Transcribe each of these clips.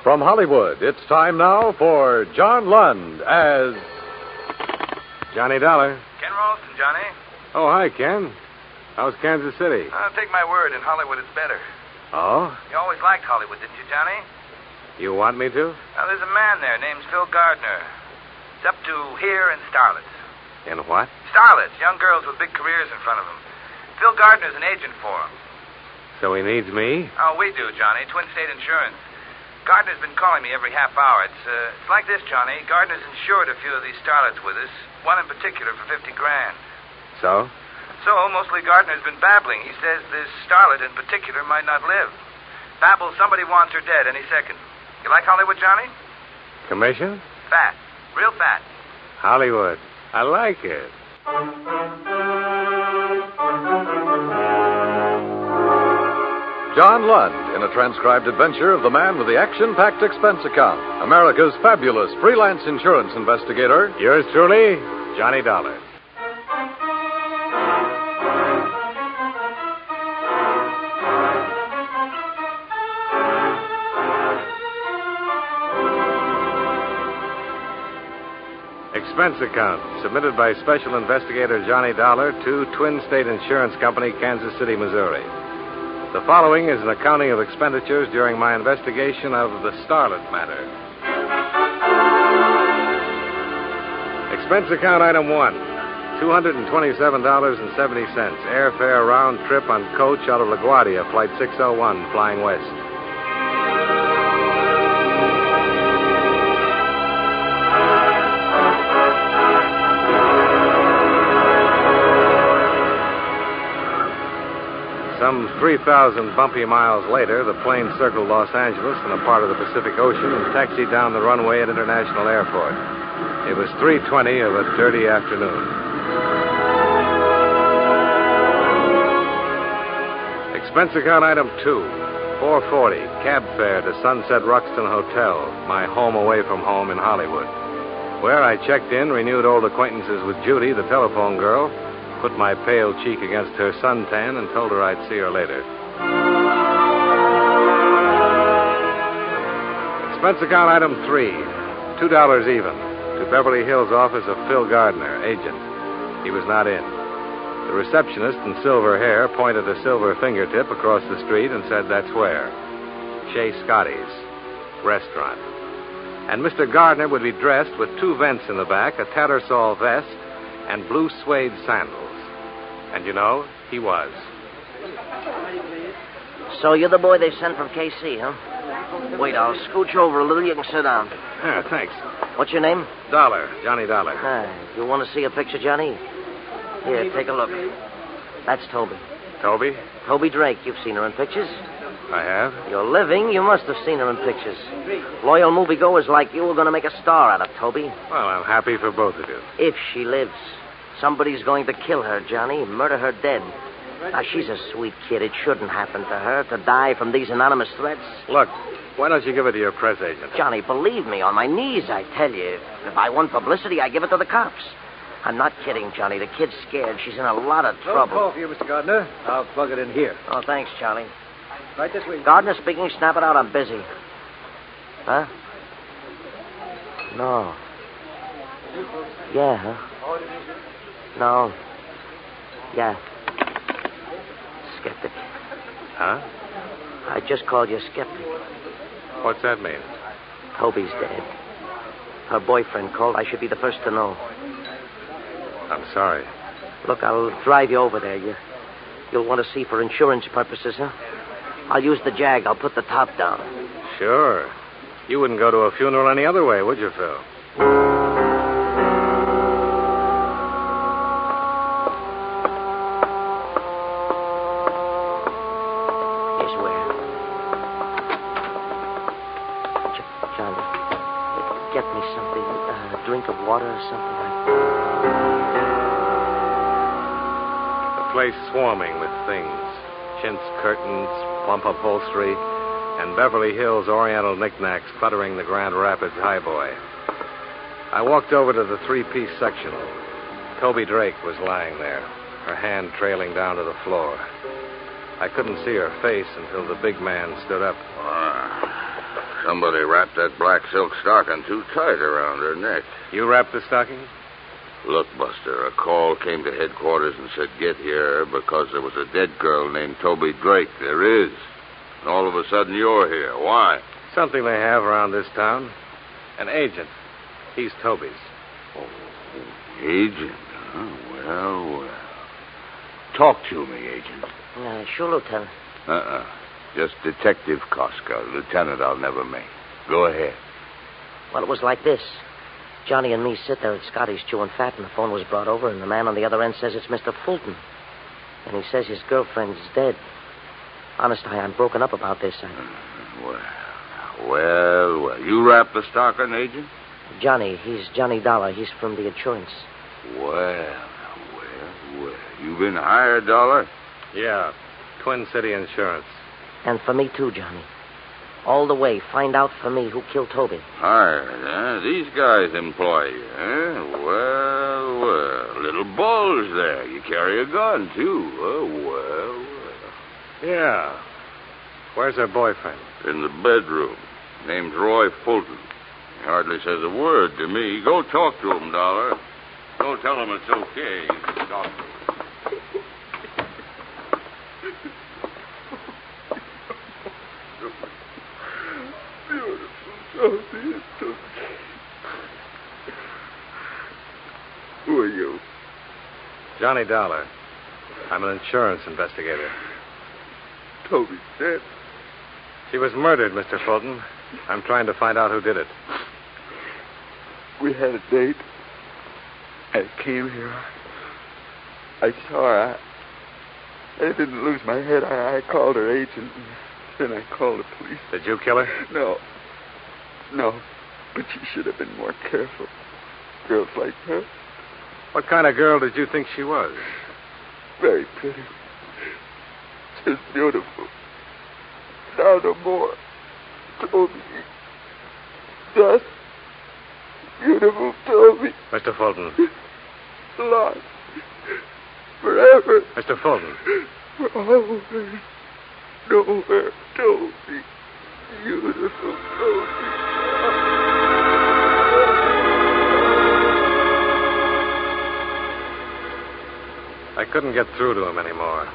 From Hollywood, it's time now for John Lund as Johnny Dollar. Ken Ralston, Johnny. Oh, hi, Ken. How's Kansas City? Take my word, in Hollywood it's better. Oh? You always liked Hollywood, didn't you, Johnny? You want me to? Now, there's a man there named Phil Gardner. He's up to here in Starlet. In what? Starlets, young girls with big careers in front of them. Phil Gardner's an agent for them. So he needs me? Oh, we do, Johnny. Twin State Insurance. Gardner's been calling me every half hour. It's like this, Johnny. Gardner's insured a few of these starlets with us. One in particular for $50,000. So? So, mostly Gardner's been babbling. He says this starlet in particular might not live. Babbles somebody wants her dead any second. You like Hollywood, Johnny? Commission? Fat. Real fat. Hollywood. I like it. John Lund in a transcribed adventure of the man with the action-packed expense account, America's fabulous freelance insurance investigator. Yours truly, Johnny Dollar. Expense account submitted by Special Investigator Johnny Dollar to Twin State Insurance Company, Kansas City, Missouri. The following is an accounting of expenditures during my investigation of the Starlet Matter. Expense account item 1, $227.70. Airfare round trip on coach out of LaGuardia, flight 601, flying west. Some 3,000 bumpy miles later, the plane circled Los Angeles and a part of the Pacific Ocean and taxied down the runway at International Airport. It was 3:20 of a dirty afternoon. Expense account item 2, $440, cab fare to Sunset Ruxton Hotel, my home away from home in Hollywood, where I checked in, renewed old acquaintances with Judy, the telephone girl, put my pale cheek against her suntan, and told her I'd see her later. Expense account item 3, $2 even, to Beverly Hills office of Phil Gardner, agent. He was not in. The receptionist in silver hair pointed a silver fingertip across the street and said, "That's where. Chez Scotty's restaurant." And Mr. Gardner would be dressed with 2 vents in the back, a Tattersall vest, and blue suede sandals. And you know, he was. So you're the boy they sent from KC, huh? Wait, I'll scooch over a little. You can sit down. Yeah, thanks. What's your name? Dollar, Johnny Dollar. You want to see a picture, Johnny? Here, take a look. That's Toby. Toby? Toby Drake. You've seen her in pictures. I have. You're living. You must have seen her in pictures. Loyal moviegoers like you are going to make a star out of Toby. Well, I'm happy for both of you. If she lives. Somebody's going to kill her, Johnny, murder her dead. Now, she's a sweet kid. It shouldn't happen to her to die from these anonymous threats. Look, why don't you give it to your press agent? Johnny, believe me, on my knees, I tell you. If I want publicity, I give it to the cops. I'm not kidding, Johnny. The kid's scared. She's in a lot of trouble. No call for you, Mr. Gardner. I'll plug it in here. Oh, thanks, Charlie. Right this way. Gardner speaking. Snap it out. I'm busy. Huh? No. Yeah, huh? No. Yeah. Skeptic. Huh? I just called you skeptic. What's that mean? Toby's dead. Her boyfriend called. I should be the first to know. I'm sorry. Look, I'll drive you over there. You'll want to see for insurance purposes, huh? I'll use the Jag. I'll put the top down. Sure. You wouldn't go to a funeral any other way, would you, Phil? Get me something, a drink of water or something like that. The place swarming with things. Chintz curtains, plump upholstery, and Beverly Hills Oriental knickknacks cluttering the Grand Rapids highboy. I walked over to the 3-piece section. Toby Drake was lying there, her hand trailing down to the floor. I couldn't see her face until the big man stood up. Somebody wrapped that black silk stocking too tight around her neck. You wrapped the stocking? Look, Buster, a call came to headquarters and said get here because there was a dead girl named Toby Drake. There is. And all of a sudden you're here. Why? Something they have around this town. An agent. He's Toby's. Oh, agent? Huh? Well. Talk to me, Agent. Sure, Lieutenant. Just Detective Koska. Lieutenant I'll never make. Go ahead. Well, it was like this. Johnny and me sit there at Scotty's chewing fat, and the phone was brought over, and the man on the other end says it's Mr. Fulton. And he says his girlfriend's dead. Honest, I'm broken up about this. Well. You wrapped the stocking, Agent? Johnny. He's Johnny Dollar. He's from the insurance. Well. You been hired, Dollar? Yeah. Twin City Insurance. And for me, too, Johnny. All the way. Find out for me who killed Toby. Hired, huh? These guys employ you, huh? Well. Little balls there. You carry a gun, too. Well. Yeah. Where's her boyfriend? In the bedroom. Name's Roy Fulton. He hardly says a word to me. Go talk to him, Dollar. Go tell him it's okay. You can talk to him. Who are you? Johnny Dollar. I'm an insurance investigator. Toby's dead. She was murdered, Mr. Fulton. I'm trying to find out who did it. We had a date. I came here. I saw her. I didn't lose my head. I called her agent, and then I called the police. Did you kill her? No. But she should have been more careful. Girls like her. What kind of girl did you think she was? Very pretty. Just beautiful. Now no more. Toby. Just beautiful Toby. Mr. Fulton. Lost. Forever. Mr. Fulton. For always. Nowhere. Toby. Beautiful Toby. I couldn't get through to him anymore.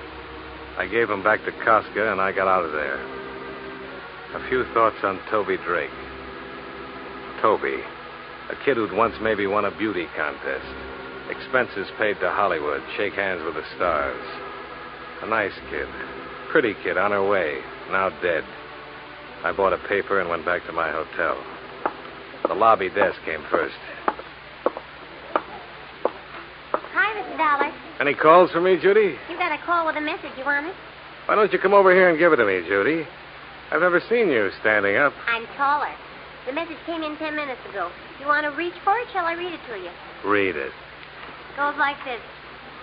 I gave him back to Koska, and I got out of there. A few thoughts on Toby Drake. Toby, a kid who'd once maybe won a beauty contest. Expenses paid to Hollywood, shake hands with the stars. A nice kid, pretty kid on her way, now dead. I bought a paper and went back to my hotel. The lobby desk came first. Hi, Mr. Dollar. Any calls for me, Judy? You got a call with a message. You want it? Why don't you come over here and give it to me, Judy? I've never seen you standing up. I'm taller. The message came in 10 minutes ago. You want to reach for it? Shall I read it to you? Read it. Goes like this.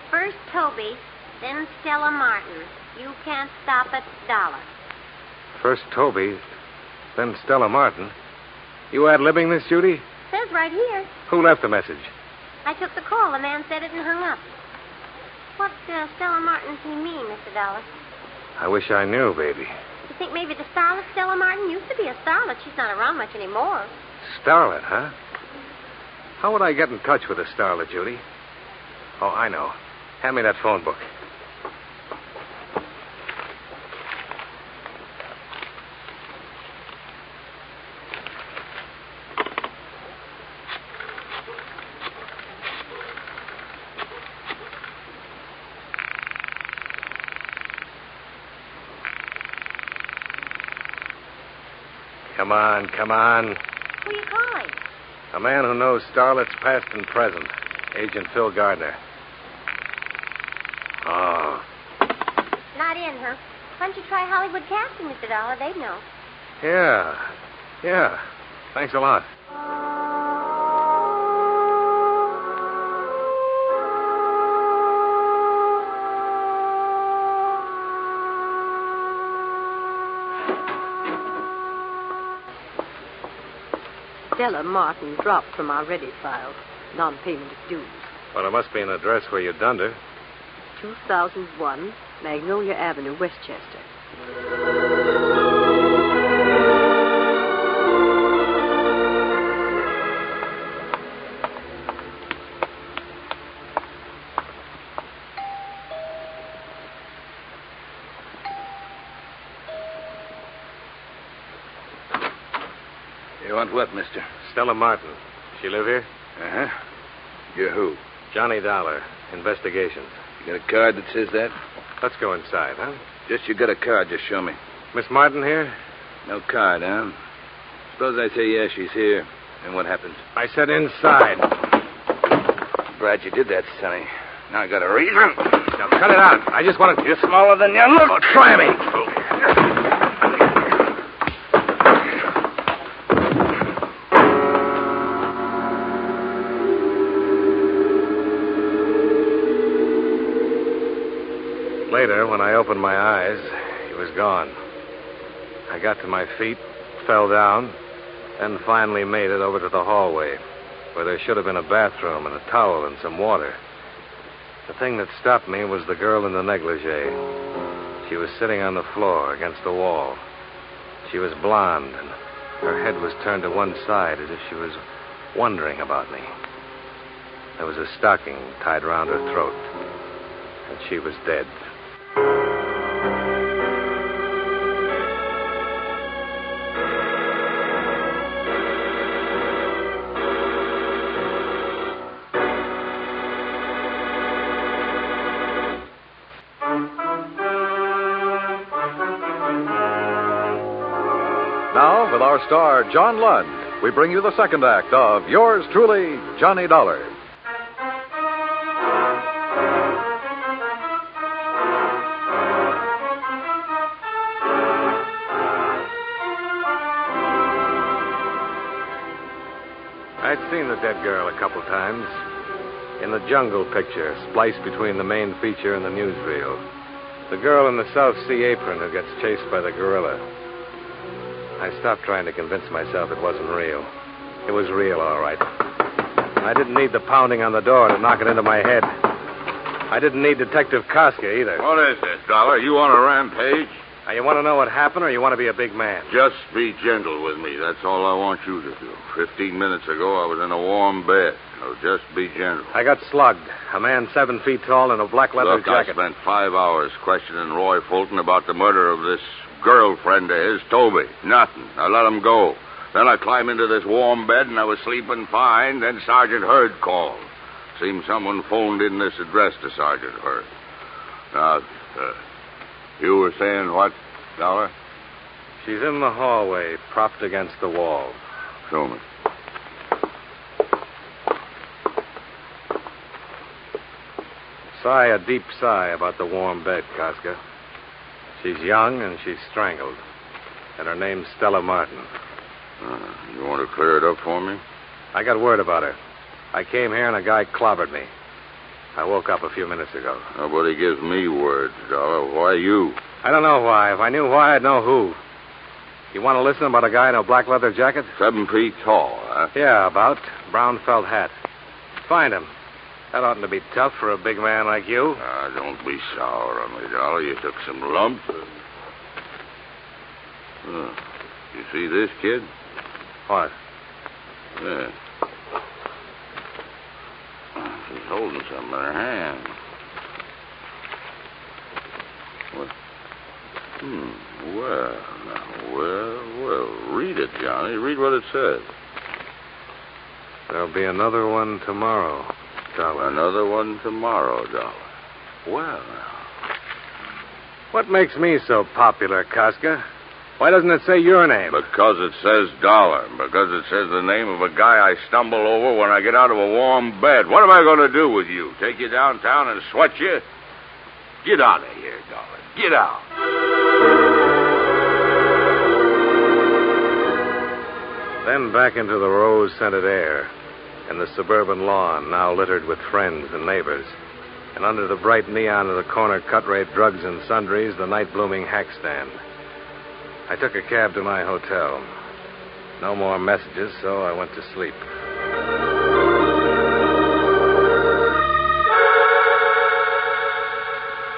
First Toby, then Stella Martin. You can't stop it, Dollar. First Toby, then Stella Martin. You ad-libbing this, Judy? Says right here. Who left the message? I took the call. The man said it and hung up. What Stella Martin does he mean, Mr. Dollar? I wish I knew, baby. You think maybe the starlet Stella Martin used to be a starlet? She's not around much anymore. Starlet, huh? How would I get in touch with a starlet, Judy? Oh, I know. Hand me that phone book. Come on. Who are you calling? A man who knows starlets past and present. Agent Phil Gardner. Oh. Not in, huh? Why don't you try Hollywood casting, Mr. Dollar? They'd know. Yeah. Thanks a lot. Stella Martin dropped from our ready file. Non-payment of dues. Well, there must be an address where you dunned her. 2001, Magnolia Avenue, Westchester. You want what, mister? Stella Martin. She live here? Uh-huh. You're who? Johnny Dollar. Investigations. You got a card that says that? Let's go inside, huh? Just you got a card, just show me. Miss Martin here? No card, huh? Suppose I say yes, she's here. And what happens? I said inside. Glad you did that, Sonny. Now I got a reason. Now cut it out. I just want to... You're smaller than you look. Oh, try me. Later, when I opened my eyes, he was gone. I got to my feet, fell down, then finally made it over to the hallway, where there should have been a bathroom and a towel and some water. The thing that stopped me was the girl in the negligee. She was sitting on the floor against the wall. She was blonde, and her head was turned to one side as if she was wondering about me. There was a stocking tied around her throat, and she was dead. Now, with our star, John Lund, we bring you the second act of Yours Truly, Johnny Dollar. I'd seen the dead girl a couple times. In the jungle picture, spliced between the main feature and the newsreel. The girl in the South Sea apron who gets chased by the gorilla. I stopped trying to convince myself it wasn't real. It was real, all right. I didn't need the pounding on the door to knock it into my head. I didn't need Detective Koska either. What is this, Dollar? You on a rampage? Now, you want to know what happened, or you want to be a big man? Just be gentle with me. That's all I want you to do. 15 minutes ago, I was in a warm bed. So just be gentle. I got slugged. A man 7 feet tall in a black leather Look, jacket. I spent 5 hours questioning Roy Fulton about the murder of this girlfriend of his, Toby. Nothing. I let him go. Then I climbed into this warm bed, and I was sleeping fine. Then Sergeant Hurd called. Seems someone phoned in this address to Sergeant Hurd. Now, you were saying what, Dollar? She's in the hallway, propped against the wall. Show me. Sigh a deep sigh about the warm bed, Koska. She's young and she's strangled. And her name's Stella Martin. You want to clear it up for me? I got word about her. I came here and a guy clobbered me. I woke up a few minutes ago. Nobody gives me words, Dollar. Why you? I don't know why. If I knew why, I'd know who. You want to listen about a guy in a black leather jacket? 7 feet tall, huh? Yeah, about. Brown felt hat. Find him. That oughtn't to be tough for a big man like you. Don't be sour on me, Dollar. You took some lumps. You see this, kid? What? Yeah. She's holding something in her hand. What? Well, read it, Johnny. Read what it says. There'll be another one tomorrow, Dollar. Another one tomorrow, Dollar. Well, now. What makes me so popular, Koska? Why doesn't it say your name? Because it says Dollar. Because it says the name of a guy I stumble over when I get out of a warm bed. What am I going to do with you? Take you downtown and sweat you? Get out of here, Dollar. Get out. Then back into the rose-scented air and the suburban lawn now littered with friends and neighbors. And under the bright neon of the corner cut-rate drugs and sundries, the night-blooming hack stand. I took a cab to my hotel. No more messages, so I went to sleep.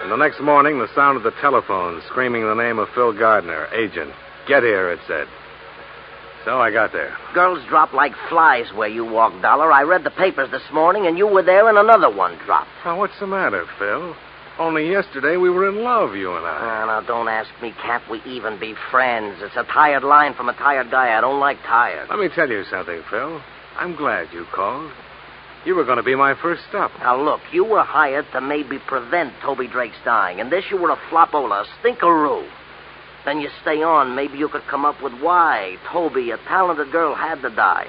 And the next morning, the sound of the telephone screaming the name of Phil Gardner, agent. Get here, it said. So I got there. Girls drop like flies where you walk, Dollar. I read the papers this morning, and you were there, and another one dropped. Now, what's the matter, Phil? Only yesterday we were in love, you and I. Now, don't ask me, can't we even be friends? It's a tired line from a tired guy. I don't like tired. Let me tell you something, Phil. I'm glad you called. You were going to be my first stop. Now, look, you were hired to maybe prevent Toby Drake's dying, and this you were a flopola, a stinkeroo. Then you stay on, maybe you could come up with why Toby, a talented girl, had to die.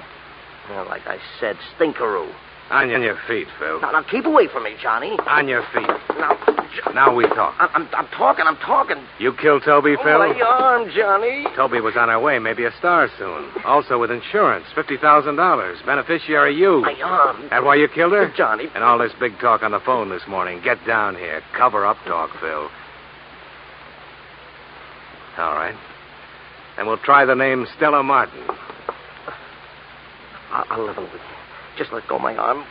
Well, like I said, stinkeroo. On your feet, Phil. Now, keep away from me, Johnny. On your feet. Now, Now we talk. I'm talking. You killed Toby, Phil? My arm, Johnny. Toby was on her way, maybe a star soon. Also with insurance, $50,000. Beneficiary you. My arm. That why you killed her? Johnny. And all this big talk on the phone this morning. Get down here. Cover up talk, Phil. All right. And we'll try the name Stella Martin. I'll level with you. Just let go of my arm.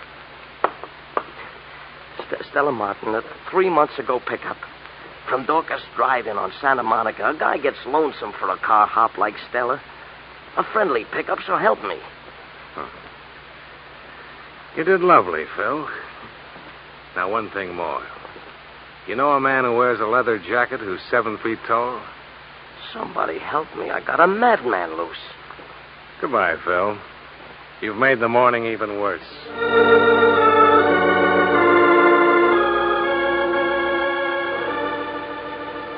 Stella Martin, a 3 months ago pickup. From Dorcas Drive-In on Santa Monica. A guy gets lonesome for a car hop like Stella. A friendly pickup, so help me. Huh. You did lovely, Phil. Now, one thing more. You know a man who wears a leather jacket who's 7 feet tall? Somebody help me. I got a madman loose. Goodbye, Phil. You've made the morning even worse.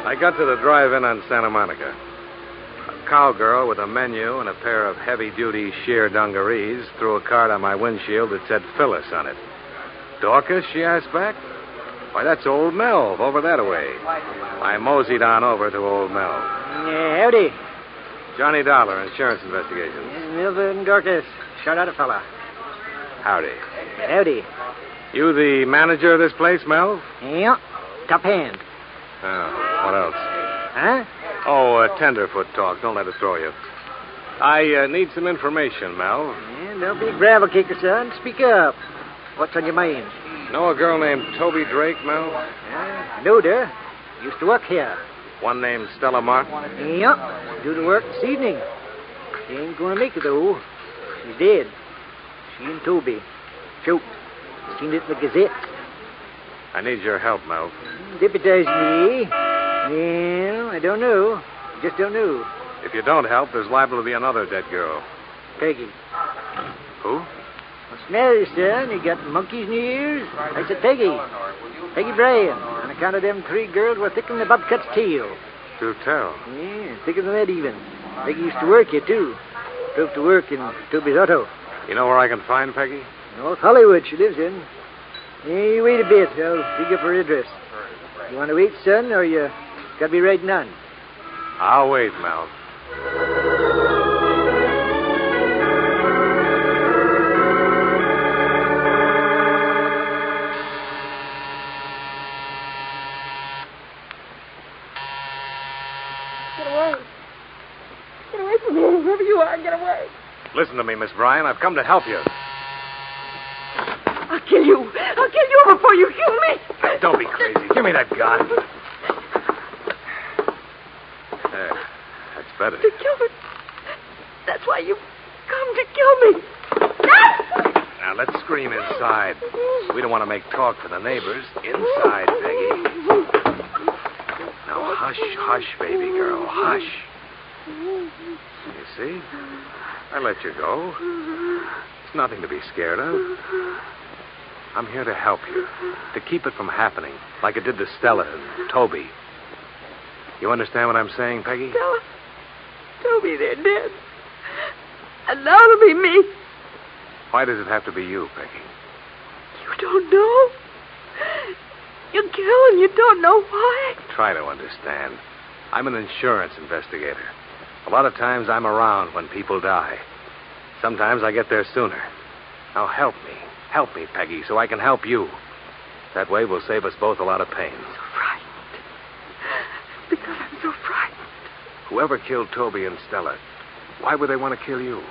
I got to the drive-in on Santa Monica. A cowgirl with a menu and a pair of heavy-duty sheer dungarees threw a card on my windshield that said Phyllis on it. Dorcas, she asked back. Why, that's old Melv over that way. I moseyed on over to old Melv. Howdy. Johnny Dollar, insurance investigations. Melvin Dorcas. Shout out a fella. Howdy. Howdy. You the manager of this place, Melv? Yeah. Top hand. Oh, what else? Huh? Oh, tenderfoot talk. Don't let it throw you. I need some information, Melv. Yeah, don't be a gravel kicker, son. Speak up. What's on your mind? Know a girl named Toby Drake, Melv? Yeah, knowed her. Used to work here. One named Stella Martin? Yeah. Do the work this evening. She ain't gonna make it, though. She's dead. She and Toby. Shoot. Seen it in the Gazette. I need your help, Melv. Deputize me. Well, I don't know. Just don't know. If you don't help, there's liable to be another dead girl. Peggy. Who? What's the matter, son? You got monkeys in your ears? I said Peggy. Peggy Bryant. On account of them 3 girls were thicker than the bobcat's tail. Do tell. Yeah, thicker than that even. Peggy used to work here, too. Drove to work in Toby's auto. You know where I can find Peggy? North Hollywood she lives in. Yeah, you wait a bit. I'll dig up her address. You want to wait, son, or you got to be riding on? I'll wait, Melv. Get away. Get away from me. Whoever you are, get away. Listen to me, Miss Bryant. I've come to help you. I'll kill you. I'll kill you before you kill me. Don't be crazy. Give me that gun. There. That's better. To kill me. That's why you come to kill me. Now, let's scream inside. We don't want to make talk for the neighbors. Inside, Peggy. Now, hush, hush, baby girl. Hush. You see? I let you go. It's nothing to be scared of. I'm here to help you. To keep it from happening. Like it did to Stella and Toby. You understand what I'm saying, Peggy? Stella. Toby, they're dead. And now it'll be me. Why does it have to be you, Peggy? You don't know? You kill and you don't know why? Try to understand. I'm an insurance investigator. A lot of times I'm around when people die. Sometimes I get there sooner. Now help me. Help me, Peggy, so I can help you. That way we'll save us both a lot of pain. I'm so frightened. Because I'm so frightened. Whoever killed Toby and Stella, why would they want to kill you?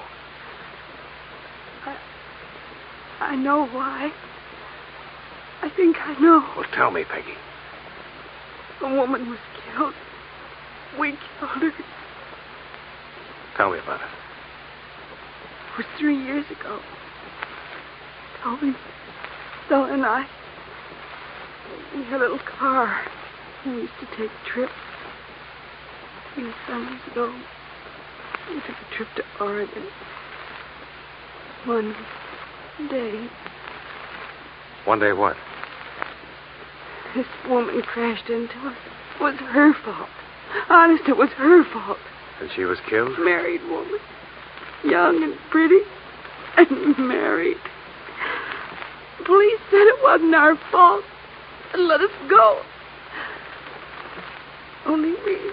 I know why. I think I know. Well, tell me, Peggy. A woman was killed. We killed her. Tell me about it. It was 3 years ago. Toby, Stella, and I. We had a little car. We used to take trips. A few summers ago, we took a trip to Oregon. One day, One day what? this woman crashed into us. It was her fault. Honest, it was her fault. And she was killed? Married woman. Young and pretty. And married. The police said it wasn't our fault. And let us go. Only reason.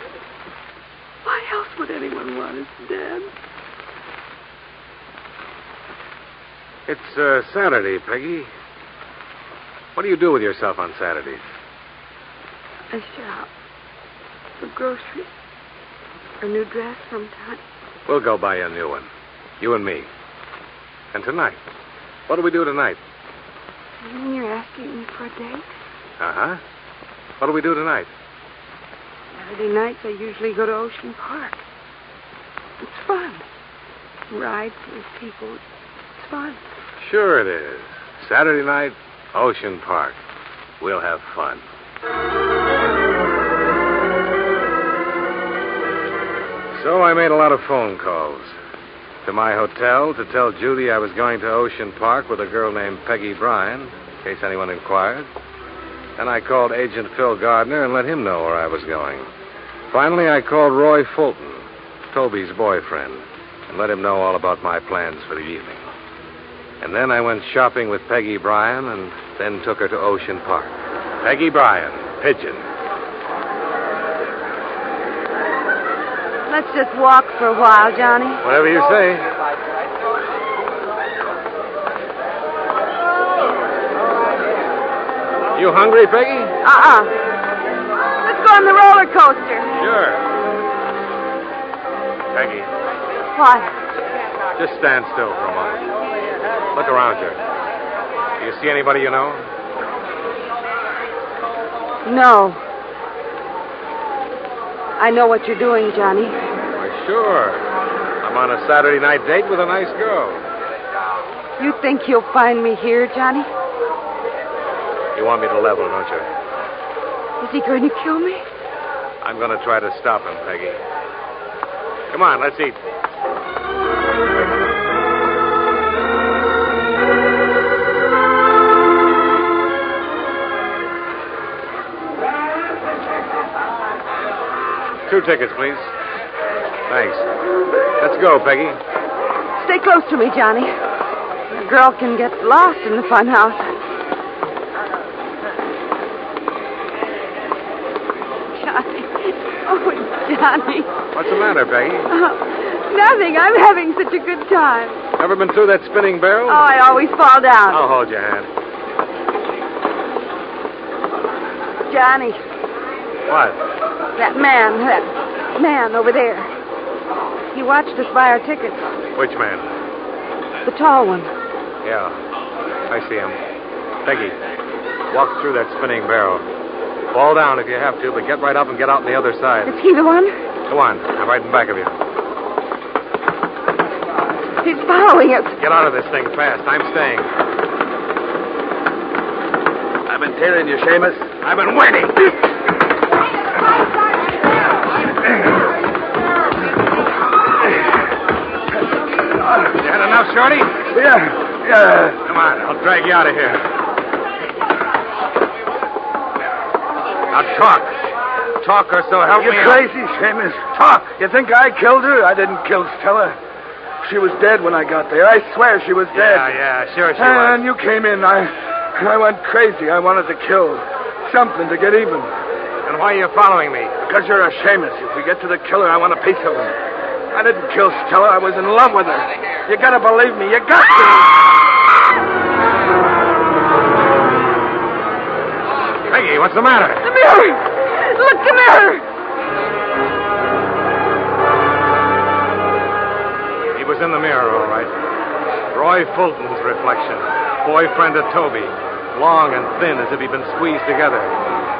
Why else would anyone want us dead? It's Saturday, Peggy. What do you do with yourself on Saturdays? I shop. For groceries. A new dress sometime. We'll go buy you a new one. You and me. And tonight? What do we do tonight? You mean you're asking me for a date? Uh-huh. What do we do tonight? Saturday nights I usually go to Ocean Park. It's fun. Rides with people. It's fun. Sure it is. Saturday night, Ocean Park. We'll have fun. So I made a lot of phone calls. To my hotel to tell Judy I was going to Ocean Park with a girl named Peggy Bryant, in case anyone inquired. And I called Agent Phil Gardner and let him know where I was going. Finally, I called Roy Fulton, Toby's boyfriend, and let him know all about my plans for the evening. And then I went shopping with Peggy Bryant and then took her to Ocean Park. Peggy Bryant, Pigeon. Let's just walk for a while, Johnny. Whatever you say. You hungry, Peggy? Let's go on the roller coaster. Sure. Peggy, What? just stand still for a moment. Look around you. Do you see anybody you know? No. I know what you're doing, Johnny. Why, sure. I'm on a Saturday night date with a nice girl. You think you'll find me here, Johnny? You want me to level, don't you? Is he going to kill me? I'm going to try to stop him, Peggy. Come on, let's eat. Two tickets, please. Thanks. Let's go, Peggy. Stay close to me, Johnny. A girl can get lost in the fun house. Johnny. Oh, Johnny. What's the matter, Peggy? Nothing. I'm having such a good time. Ever been through that spinning barrel? Oh, I always fall down. I'll hold your hand. Johnny. What? That man over there. He watched us buy our tickets. Which man? The tall one. Yeah, I see him. Peggy, walk through that spinning barrel. Fall down if you have to, but get right up and get out on the other side. Is he the one? Go on, I'm right in back of you. He's following us. Get out of this thing fast. I'm staying. I've been tailing you, Seamus. I've been waiting. You had enough, Shorty? Yeah. Come on, I'll drag you out of here. Now talk. Talk or so help me. You're crazy, Seamus. Talk. You think I killed her? I didn't kill Stella. She was dead when I got there. I swear she was dead. Yeah, sure she And was. you came in. I went crazy. I wanted to kill. Something to get even. And why are you following me? Because you're a Seamus. If we get to the killer, I want a piece of him. I didn't kill Stella. I was in love with her. You gotta believe me. You got to. Peggy, what's the matter? The mirror! Look, the mirror! He was in the mirror, all right. Roy Fulton's reflection. Boyfriend of Toby. Long and thin as if he'd been squeezed together,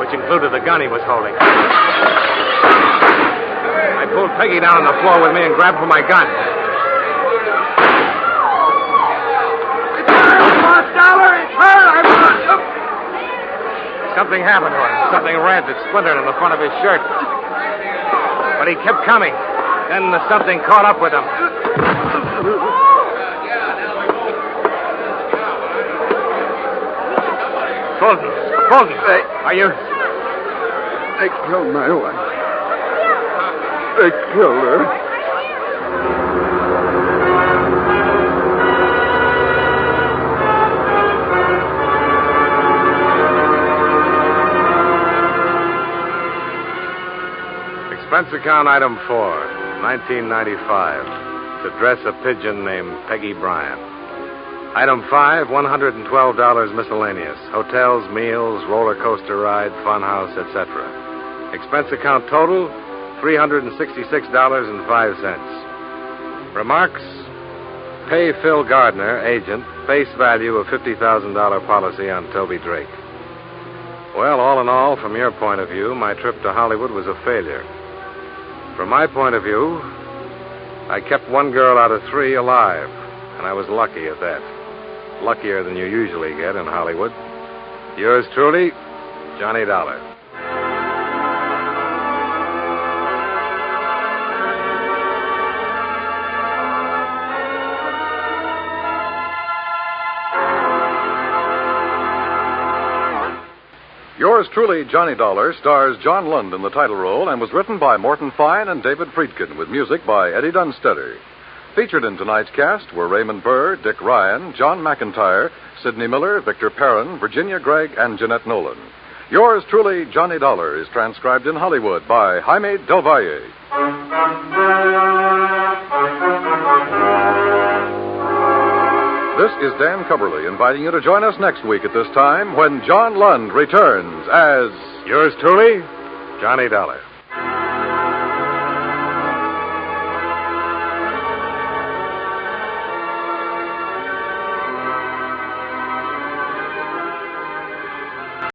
which included the gun he was holding. I pulled Peggy down on the floor with me and grabbed for my gun. Something happened to him. Something red that splintered on the front of his shirt. But he kept coming. Then something caught up with him. Fulton, are you... They killed my wife. They killed her. Expense account item 4, 1995. To dress a pigeon named Peggy Bryant. Item 5, $112 miscellaneous. Hotels, meals, roller coaster ride, funhouse, etc. Expense account total, $366.05. Remarks: pay Phil Gardner, agent, face value of $50,000 policy on Toby Drake. Well, all in all, from your point of view, my trip to Hollywood was a failure. From my point of view, I kept one girl out of 3 alive, and I was lucky at that. Luckier than you usually get in Hollywood. Yours truly, Johnny Dollar. Yours truly, Johnny Dollar, stars John Lund in the title role and was written by Morton Fine and David Friedkin with music by Eddie Dunstetter. Featured in tonight's cast were Raymond Burr, Dick Ryan, John McIntyre, Sidney Miller, Victor Perrin, Virginia Gregg, and Jeanette Nolan. Yours truly, Johnny Dollar, is transcribed in Hollywood by Jaime Del Valle. This is Dan Cubberly inviting you to join us next week at this time when John Lund returns as... Yours truly, Johnny Dollar.